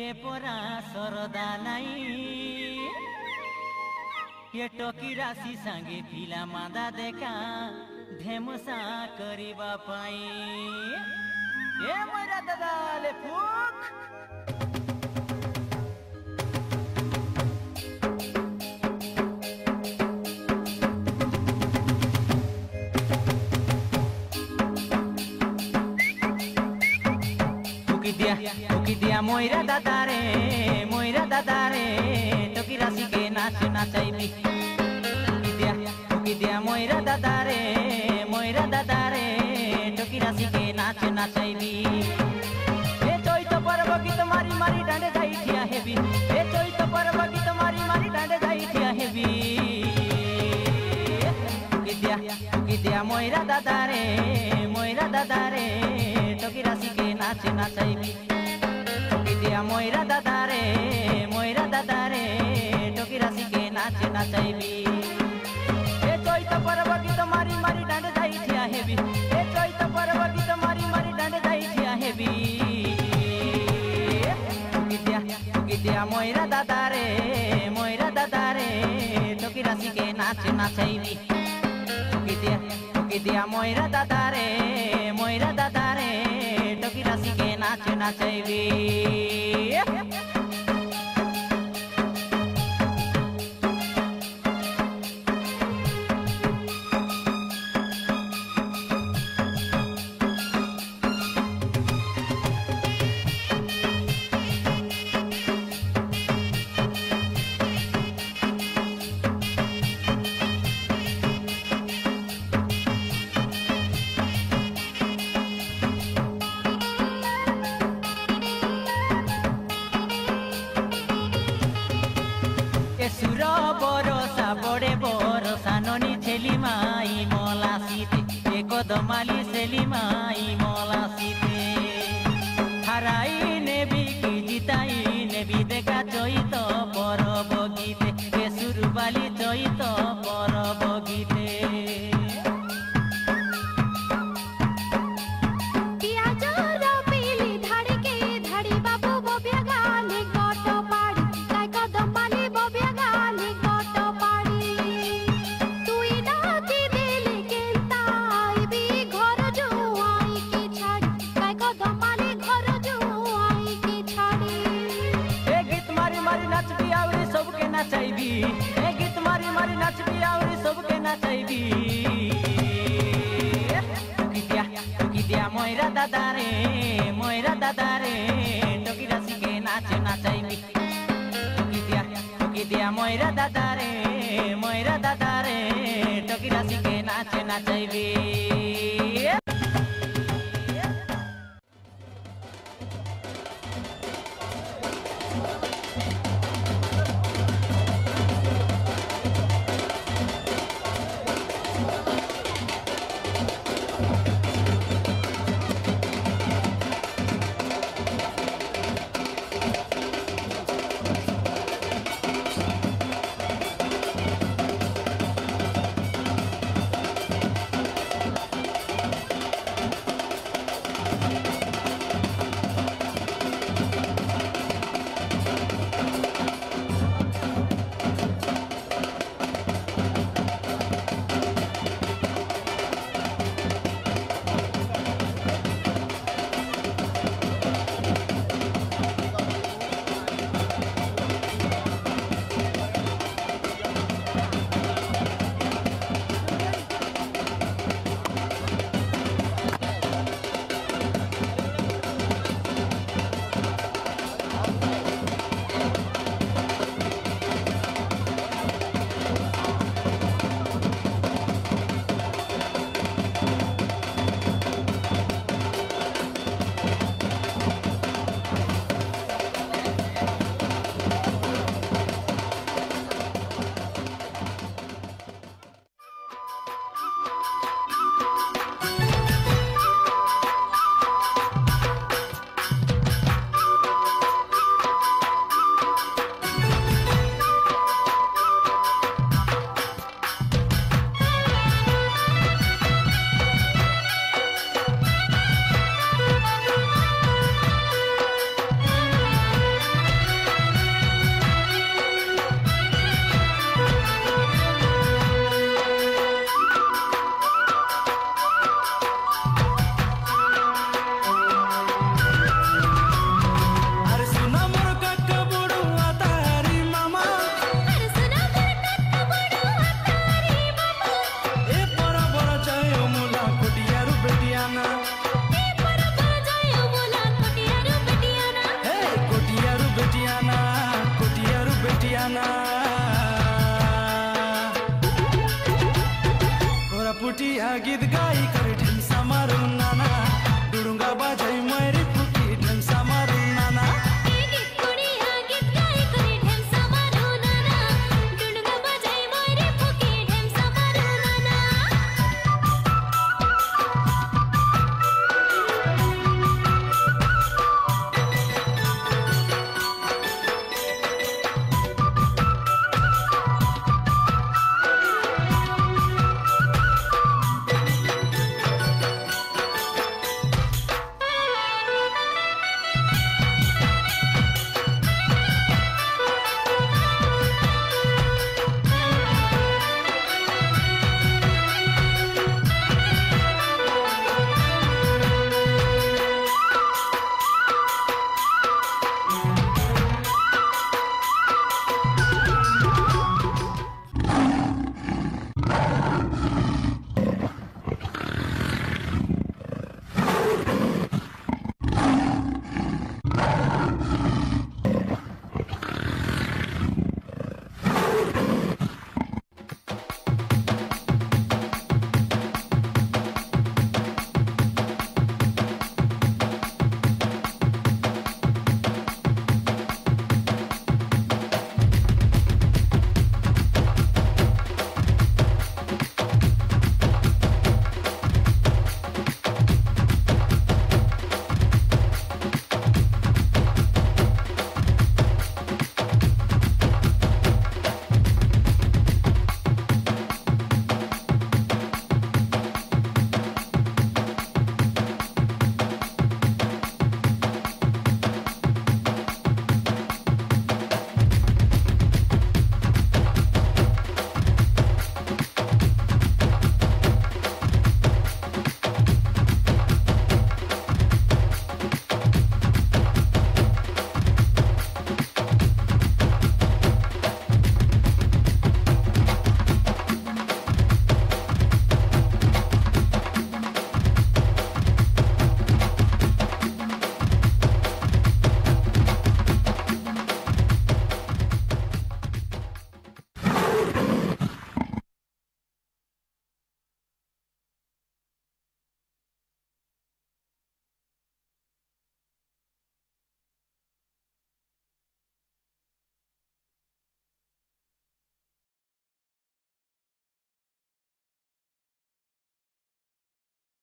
ଏ ପରା ସରଦା ନାଇଁ ଏ ଟକି ରାଶି ସାଙ୍ଗେ ପିଲା ମାଦା ଦେଖା ଢେମସା କରିବା ପାଇଁ ଏ ମରା ଦାଦା ଲେ ଫୁକ୍ टोकी दिया मोइरा दादा रे टोकी राशि के नाच नाचाइबी टोकी दिया मोइरा दादा रे टोकी राशि के नाच नाचाइबी ए चैत पर्व गीत मारी मारी डांडे जाई ठिया हेबी ए चैत पर्व गीत मारी मारी डांडे जाई ठिया हेबी टोकी दिया मोइरा दादा रे टोकी राशि के नाच नाचाइबी दिया मोइरा दादा रे टोकी राशि के नाच नाचाइबी ए चैत पर्व गीत मारी मारी डांडे जाई ठिया हेबी ए चैत पर्व गीत मारी मारी डांडे जाई ठिया हेबी टोकी दिया मोइरा दादा रे टोकी राशि के नाच नाचाइबी टोकी दिया मोइरा दादा रे टोकी राशि के नाच नाचाइबी सुर बरसा बड़े बरसा ननी छेली माई मला सीते एक दमाली सेली माई मला सीते हराई नेबी की जिताई नेबी देखा चैत परब गीते ए सुरबाली चैत परब गीते ए गीत मारी मारी नाचबी आवरी सबके नाचाइबी टोकी दिया मोइरा दादा रे टोकी राशि के नाच नाचाइबी टोकी दिया मोइरा दादा रे टोकी राशि के नाच नाचाइबी गीत गाई कर